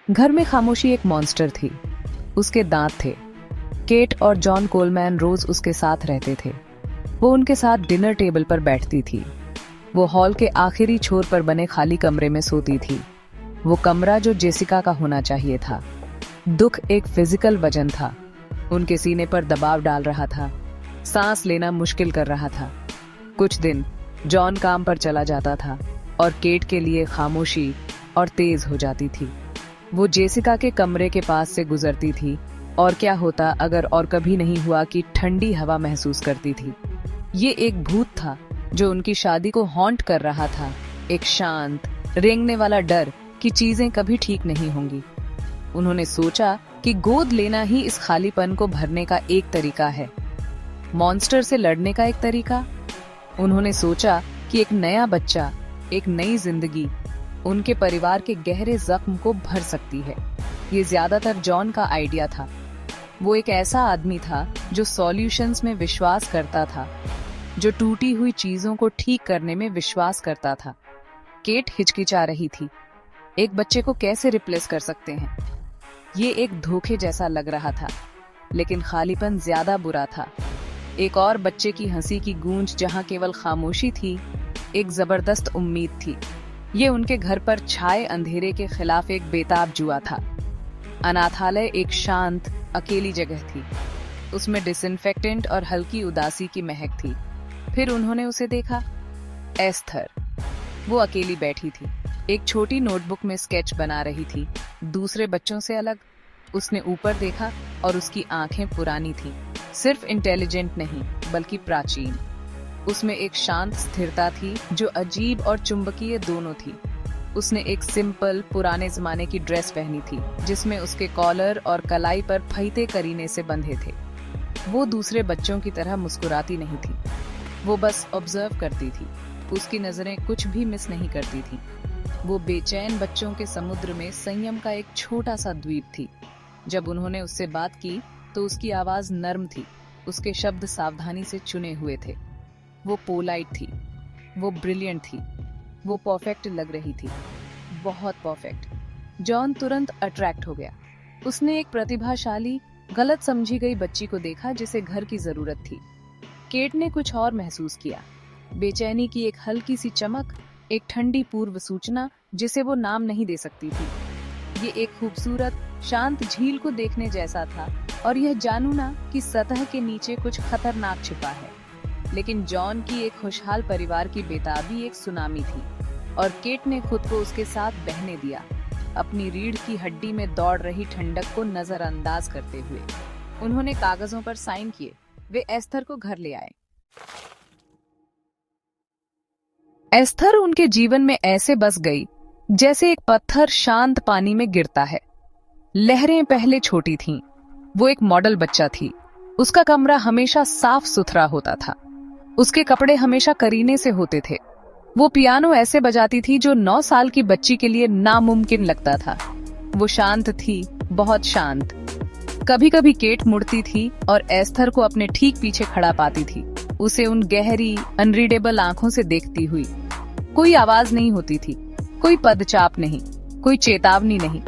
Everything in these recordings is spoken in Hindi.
घर में खामोशी एक मॉन्स्टर थी। उसके दांत थे। केट और जॉन कोलमैन रोज उसके साथ रहते थे। वो उनके साथ डिनर टेबल पर बैठती थी। वो हॉल के आखिरी छोर पर बने खाली कमरे में सोती थी। वो कमरा जो जेसिका का होना चाहिए था। दुख एक फिजिकल वजन था। उनके सीने पर दबाव डाल रहा था। सांस लेना मुश्किल कर रहा था। कुछ दिन जॉन काम पर चला जाता था और केट के लिए खामोशी और तेज हो जाती थी। वो जेसिका के कमरे के पास से गुजरती थी और क्या होता अगर और कभी नहीं हुआ कि ठंडी हवा महसूस करती थी। ये एक भूत था जो उनकी शादी को हॉन्ट कर रहा था। एक शांत रेंगने वाला डर कि चीजें कभी ठीक नहीं होंगी। उन्होंने सोचा कि गोद लेना ही इस खालीपन को भरने का एक तरीका है, मॉन्स्टर से लड़ने का एक तरीका। उन्होंने सोचा कि एक नया बच्चा, एक नई जिंदगी उनके परिवार के गहरे जख्म को भर सकती है। ये ज्यादातर जॉन का आइडिया था। वो एक ऐसा आदमी था जो सॉल्यूशंस में विश्वास करता था, जो टूटी हुई चीजों को ठीक करने में विश्वास करता था। केट हिचकिचा रही थी। एक बच्चे को कैसे रिप्लेस कर सकते हैं? ये एक धोखे जैसा लग रहा था, लेकिन खालीपन ज्यादा बुरा था। एक और बच्चे की हंसी की गूंज जहां केवल खामोशी थी, एक जबरदस्त उम्मीद थी। ये उनके घर पर छाए अंधेरे के खिलाफ एक बेताब जुआ था। अनाथालय एक शांत, अकेली जगह थी। उसमें डिसइंफेक्टेंट और हल्की उदासी की महक थी। फिर उन्होंने उसे देखा। एस्थर। वो अकेली बैठी थी, एक छोटी नोटबुक में स्केच बना रही थी, दूसरे बच्चों से अलग। उसने ऊपर देखा और उसकी आंखें पुरानी थीं, सिर्फ इंटेलिजेंट नहीं बल्कि प्राचीन। उसमें एक शांत स्थिरता थी जो अजीब और चुंबकीय दोनों थी। उसने एक सिंपल पुराने जमाने की ड्रेस पहनी थी जिसमें उसके कॉलर और कलाई पर फईते करीने से बंधे थे। वो दूसरे बच्चों की तरह मुस्कुराती नहीं थी, वो बस ऑब्जर्व करती थी। उसकी नजरें कुछ भी मिस नहीं करती थी। वो बेचैन बच्चों के समुद्र में संयम का एक छोटा सा द्वीप थी। जब उन्होंने उससे बात की तो उसकी आवाज नर्म थी, उसके शब्द सावधानी से चुने हुए थे। वो पोलाइट थी, वो ब्रिलियंट थी, वो परफेक्ट लग रही थी, बहुत परफेक्ट। जॉन तुरंत अट्रैक्ट हो गया। उसने एक प्रतिभाशाली, गलत समझी गई बच्ची को देखा जिसे घर की जरूरत थी। केट ने कुछ और महसूस किया, बेचैनी की एक हल्की सी चमक, एक ठंडी पूर्व सूचना जिसे वो नाम नहीं दे सकती थी। ये एक खूबसूरत, शांत झील को देखने जैसा था और यह जानू ना कि सतह के नीचे कुछ खतरनाक छिपा है। लेकिन जॉन की एक खुशहाल परिवार की बेताबी एक सुनामी थी और केट ने खुद को उसके साथ बहने दिया, अपनी रीढ़ की हड्डी में दौड़ रही ठंडक को नजरअंदाज करते हुए। उन्होंने कागजों पर साइन किए। वे एस्थर को घर ले आए। एस्थर उनके जीवन में ऐसे बस गई जैसे एक पत्थर शांत पानी में गिरता है। लहरें पहले छोटी थीं। वो एक मॉडल बच्चा थी। उसका कमरा हमेशा साफ सुथरा होता था। उसके कपड़े हमेशा करीने से होते थे। वो पियानो ऐसे बजाती थी जो 9 साल की बच्ची के लिए नामुमकिन लगता था। वो शांत थी, बहुत शांत। कभी कभी केट मुड़ती थी और एस्थर को अपने ठीक पीछे खड़ा पाती थी, उसे उन गहरी, अनरीडेबल आंखों से देखती हुई। कोई आवाज नहीं होती थी, कोई पदचाप नहीं, कोई चेतावनी नहीं,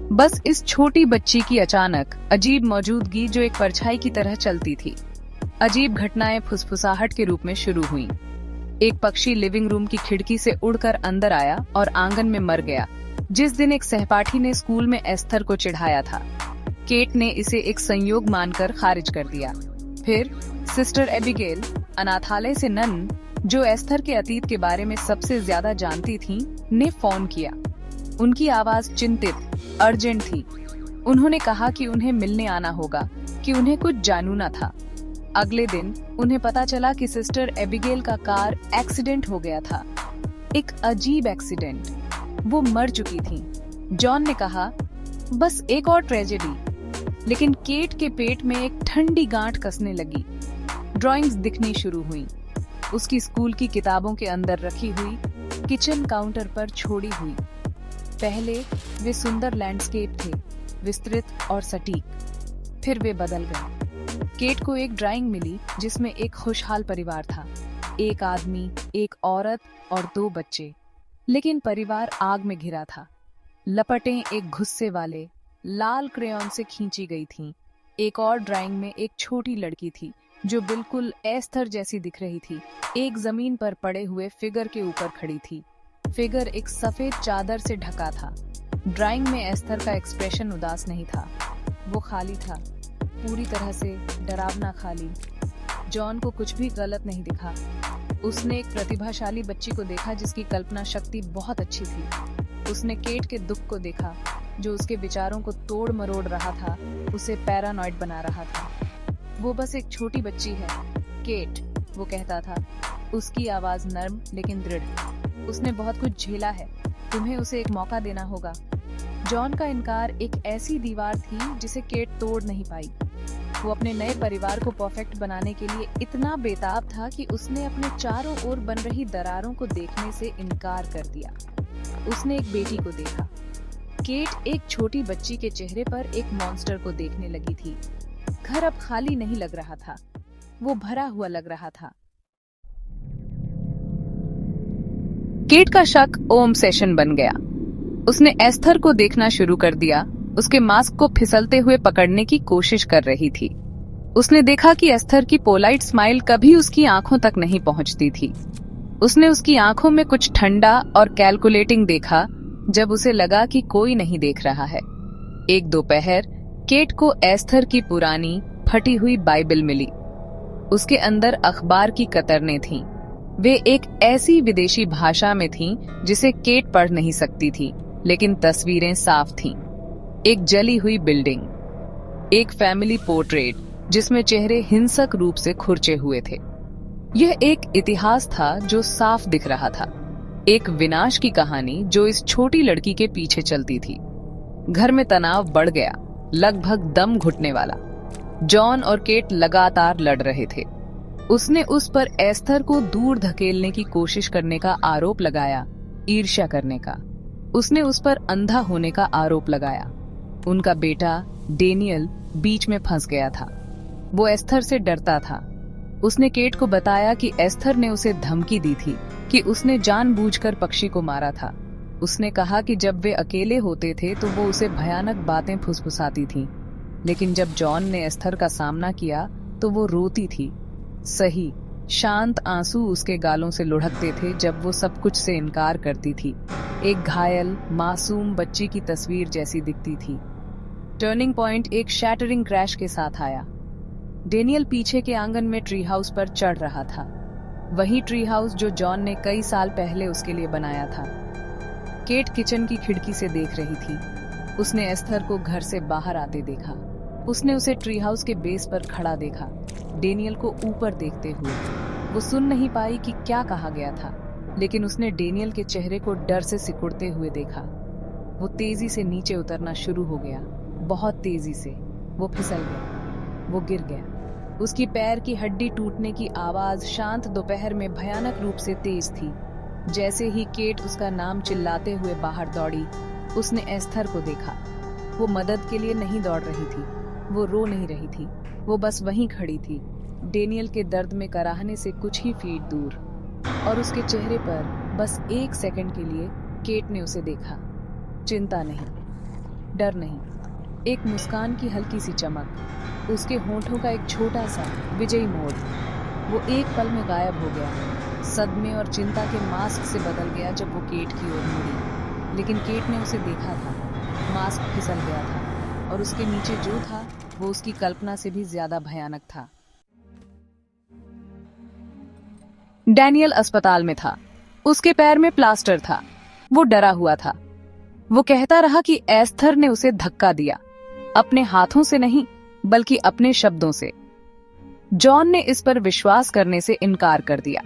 बस इस छोटी बच्ची की अचानक अजीब मौजूदगी जो एक परछाई की तरह चलती थी। अजीब घटनाएं फुसफुसाहट के रूप में शुरू हुईं। एक पक्षी लिविंग रूम की खिड़की से उड़कर अंदर आया और आंगन में मर गया। जिस दिन एक सहपाठी ने स्कूल में एस्थर को चिढ़ाया था, केट ने इसे एक संयोग मानकर खारिज कर दिया। फिर सिस्टर एबिगेल, अनाथालय से नन, जो एस्थर के अतीत के बारे में सबसे ज्यादा जानती थीं, ने फोन किया। उनकी आवाज चिंतित, अर्जेंट थी। उन्होंने कहा कि उन्हें मिलने आना होगा, कि उन्हें कुछ जानू न था। अगले दिन उन्हें पता चला कि सिस्टर एबिगेल का कार एक्सीडेंट हो गया था। एक अजीब एक्सीडेंट। वो मर चुकी थीं। जॉन ने कहा, बस एक और ट्रेजेडी। लेकिन केट के पेट में एक ठंडी गांठ कसने लगी। ड्राइंग्स दिखनी शुरू हुई, उसकी स्कूल की किताबों के अंदर रखी हुई, किचन काउंटर पर छोड़ी हुई। पहले वे सुंदर लैंडस्केप थे, विस्तृत और सटीक। फिर वे बदल गए। केट को एक ड्राइंग मिली जिसमें एक खुशहाल परिवार था, एक आदमी, एक औरत और 2 बच्चे। लेकिन परिवार आग में घिरा था। लपटें एक गुस्से वाले लाल क्रेयॉन से खींची गई थीं। एक और ड्राइंग में एक छोटी लड़की थी जो बिल्कुल एस्थर जैसी दिख रही थी। एक जमीन पर पड़े हुए फिगर के ऊपर खड़ी थी। फिगर एक सफेद चादर से ढका था। ड्राइंग में एस्थर का एक्सप्रेशन उदास नहीं था, वो खाली था, पूरी तरह से डरावना खाली। जॉन को कुछ भी गलत नहीं दिखा। उसने एक प्रतिभाशाली बच्ची को देखा जिसकी कल्पना शक्ति बहुत अच्छी थी। उसने केट के दुख को देखा जो उसके विचारों को तोड़ मरोड़ रहा था, उसे पैरानॉइड बना रहा था। वो बस एक छोटी बच्ची है, केट, वो कहता था। उसकी आवाज नर्म लेकिन दृढ़। उसने बहुत कुछ झेला है, तुम्हें उसे एक मौका देना होगा। जॉन का इनकार एक ऐसी दीवार थी जिसे केट तोड़ नहीं पाई। वो अपने नए परिवार को परफेक्ट बनाने के लिए इतना बेताब था कि उसने अपने चारों ओर बन रही दरारों को देखने से इनकार कर दिया। उसने एक बेटी को देखा। केट एक छोटी बच्ची के चेहरे पर एक मॉन्स्टर को देखने लगी थी। घर अब खाली नहीं लग रहा था, वो भरा हुआ लग रहा था। केट का शक ओम सेशन बन गया। उसने एस्थर को देखना शुरू कर दिया, उसके मास्क को फिसलते हुए पकड़ने की कोशिश कर रही थी। उसने देखा कि एस्थर की पोलाइट स्माइल कभी उसकी आंखों तक नहीं पहुंचती थी। उसने उसकी आंखों में कुछ ठंडा और कैलकुलेटिंग देखा जब उसे लगा कि कोई नहीं देख रहा है। एक दोपहर केट को एस्थर की पुरानी फटी हुई बाइबल मिली। उसके अंदर अखबार की कतरनें थीं। वे एक ऐसी विदेशी भाषा में थीं जिसे केट पढ़ नहीं सकती थी, लेकिन तस्वीरें साफ थीं। एक जली हुई बिल्डिंग, एक फैमिली पोर्ट्रेट जिसमें चेहरे हिंसक रूप से खुरचे हुए थे। यह एक इतिहास था जो साफ दिख रहा था, एक विनाश की कहानी जो इस छोटी लड़की के पीछे चलती थी। घर में तनाव बढ़ गया, लगभग दम घुटने वाला। जॉन और केट लगातार लड़ रहे थे। उसने उस पर एस्थर को दूर धकेलने की कोशिश करने का आरोप लगाया, ईर्ष्या करने का। उसने उस पर अंधा होने का आरोप लगाया। उनका बेटा डेनियल बीच में फंस गया था। वो एस्थर से डरता था। उसने केट को बताया कि एस्थर ने उसे धमकी दी थी कि उसने जानबूझकर पक्षी को मारा था। उसने कहा कि जब वे अकेले होते थे तो वो उसे भयानक बातें फुसफुसाती थीं। लेकिन जब जॉन ने एस्थर का सामना किया तो वो रोती थी। सही, शांत आंसू उसके गालों से लुढ़कते थे जब वो सब कुछ से इनकार करती थी। एक घायल, मासूम बच्ची की तस्वीर जैसी दिखती थी। टर्निंग पॉइंट एक शैटरिंग क्रैश के साथ आया। डेनियल पीछे के आंगन में ट्री हाउस पर चढ़ रहा था, वही ट्री हाउस जो जॉन ने कई साल पहले उसके लिए बनाया था। केट किचन की खिड़की से देख रही थी। उसने एस्थर को घर से बाहर आते देखा। उसने उसे ट्री हाउस के बेस पर खड़ा देखा, डेनियल को ऊपर देखते हुए। वो सुन नहीं पाई कि क्या कहा गया था, लेकिन उसने डेनियल के चेहरे को डर से सिकुड़ते हुए देखा। वो तेजी से नीचे उतरना शुरू हो गया, बहुत तेजी से। वो फिसल गया, वो गिर गया। उसकी पैर की हड्डी टूटने की आवाज शांत दोपहर में भयानक रूप से तेज थी। जैसे ही केट उसका नाम चिल्लाते हुए बाहर दौड़ी, उसने एस्थर को देखा। वो मदद के लिए नहीं दौड़ रही थी, वो रो नहीं रही थी, वो बस वहीं खड़ी थी, डेनियल के दर्द में कराहने से कुछ ही फीट दूर। और उसके चेहरे पर बस एक सेकंड के लिए केट ने उसे देखा। चिंता नहीं, डर नहीं, एक मुस्कान की हल्की सी चमक, उसके होंठों का एक छोटा सा विजयी मोड़। वो एक पल में गायब हो गया, सदमे और चिंता के मास्क से बदल गया जब वो केट की ओर मुड़ी। लेकिन केट ने उसे देखा था, मास्क फिसल गया था और उसके नीचे जो था वो उसकी कल्पना से भी ज्यादा भयानक था। डेनियल अस्पताल में था, उसके पैर में प्लास्टर था। वो डरा हुआ था। वो कहता रहा कि एस्थर ने उसे धक्का दिया, अपने हाथों से नहीं बल्कि अपने शब्दों से। जॉन ने इस पर विश्वास करने से इनकार कर दिया।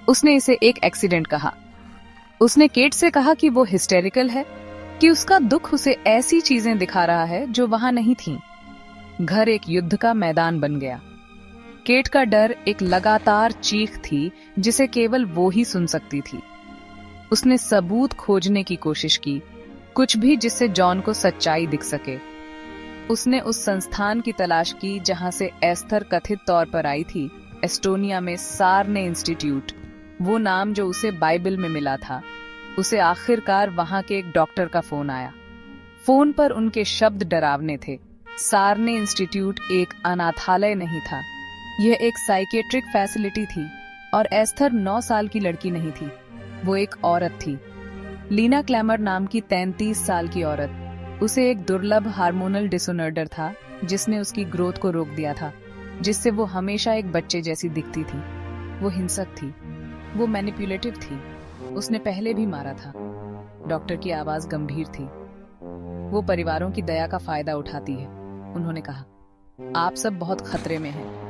उसने इसे एक एक्सीडेंट कहा। उसने केट से कहा कि वो हिस्टेरिकल है, कि उसका दुख उसे ऐसी चीजें दिखा रहा है जो वहां नहीं थीं। घर एक युद्ध का मैदान बन गया। केट का डर एक लगातार चीख थी जिसे केवल वो ही सुन सकती थी। उसने सबूत खोजने की कोशिश की, कुछ भी जिससे जॉन को सच्चाई दिख सके। उसने उस संस्थान की तलाश की जहां से एस्थर कथित तौर पर आई थी, एस्टोनिया में सारने इंस्टीट्यूट, वो नाम जो उसे बाइबल में मिला था। उसे आखिरकार वहां के एक डॉक्टर का फोन आया। फोन पर उनके शब्द डरावने थे। सारने इंस्टीट्यूट एक अनाथालय नहीं था, यह एक साइकेट्रिक फैसिलिटी थी। और एस्थर 9 साल की लड़की नहीं थी, वो एक औरत थी। लीना क्लैमर नाम की 33 साल की औरत। उसे एक दुर्लभ हार्मोनल डिसऑर्डर था जिसने उसकी ग्रोथ को रोक दिया था, जिससे वो हमेशा एक बच्चे जैसी दिखती थी। वो हिंसक थी, वो मैनिपुलेटिव थी, उसने पहले भी मारा था। डॉक्टर की आवाज गंभीर थी। वो परिवारों की दया का फायदा उठाती है। उन्होंने कहा, आप सब बहुत खतरे में हैं।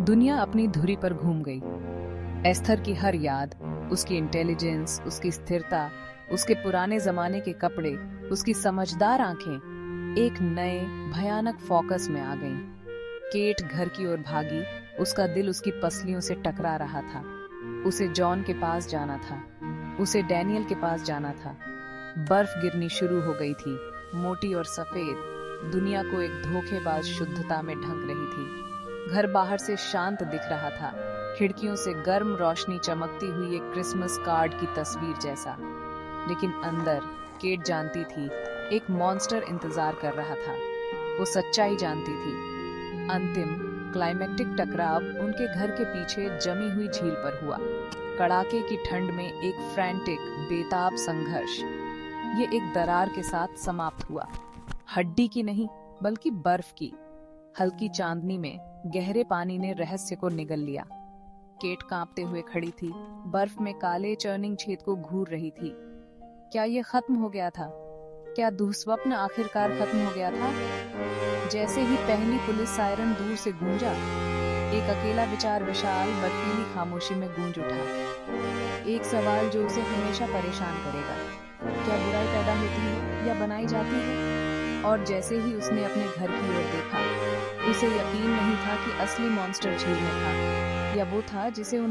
दुनिया अपनी धुरी पर घूम गई। एस्थर की हर याद, उसकी इंटेलिजेंस, उसकी स्थिरता, उसके पुराने जमाने के कपड़े, उसकी समझदार आंखें एक नए भयानक फोकस में आ गईं। केट घर की ओर भागी, उसका दिल उसकी पसलियों से टकरा रहा था। उसे जॉन के पास जाना था, उसे डैनियल के पास जाना था। बर्फ गिरनी शुरू हो गई थी, मोटी और सफेद, दुनिया को एक धोखेबाज शुद्धता में ढक रही थी। घर बाहर से शांत दिख रहा था, खिड़कियों से गर्म रोशनी चमकती हुई एक क्रिसमस कार्ड की तस्वीर जैसा। लेकिन अंदर केट जानती थी, एक मॉन्स्टर इंतजार कर रहा था। वो सच्चाई जानती थी। अंतिम क्लाइमेक्टिक टकराव उनके घर के पीछे जमी हुई झील पर हुआ। कड़ाके की ठंड में एक फ्रैंटिक, बेताब संघर्ष। ये एक दरार के साथ समाप्त हुआ, हड्डी की नहीं बल्कि बर्फ की। हल्की चांदनी में गहरे पानी ने रहस्य को निगल लिया। केट कांपते हुए खड़ी थी, बर्फ में काले चर्निंग छेद को घूर रही थी। क्या ये खत्म हो गया था? क्या दुःस्वप्न आखिरकार खत्म हो गया था? जैसे ही पहली पुलिस सायरन दूर से गूंजा, एक अकेला विचार विशाल बर्फीली खामोशी में गूंज उठा। एक सवाल जो उसे हमेशा परेशान करेगा, क्या बुराई पैदा होती है या बनाई जाती है? और जैसे ही उसने अपने घर की ओर देखा, उसे यकीन नहीं था कि असली मॉन्स्टर झील में था, या वो था जिसे उन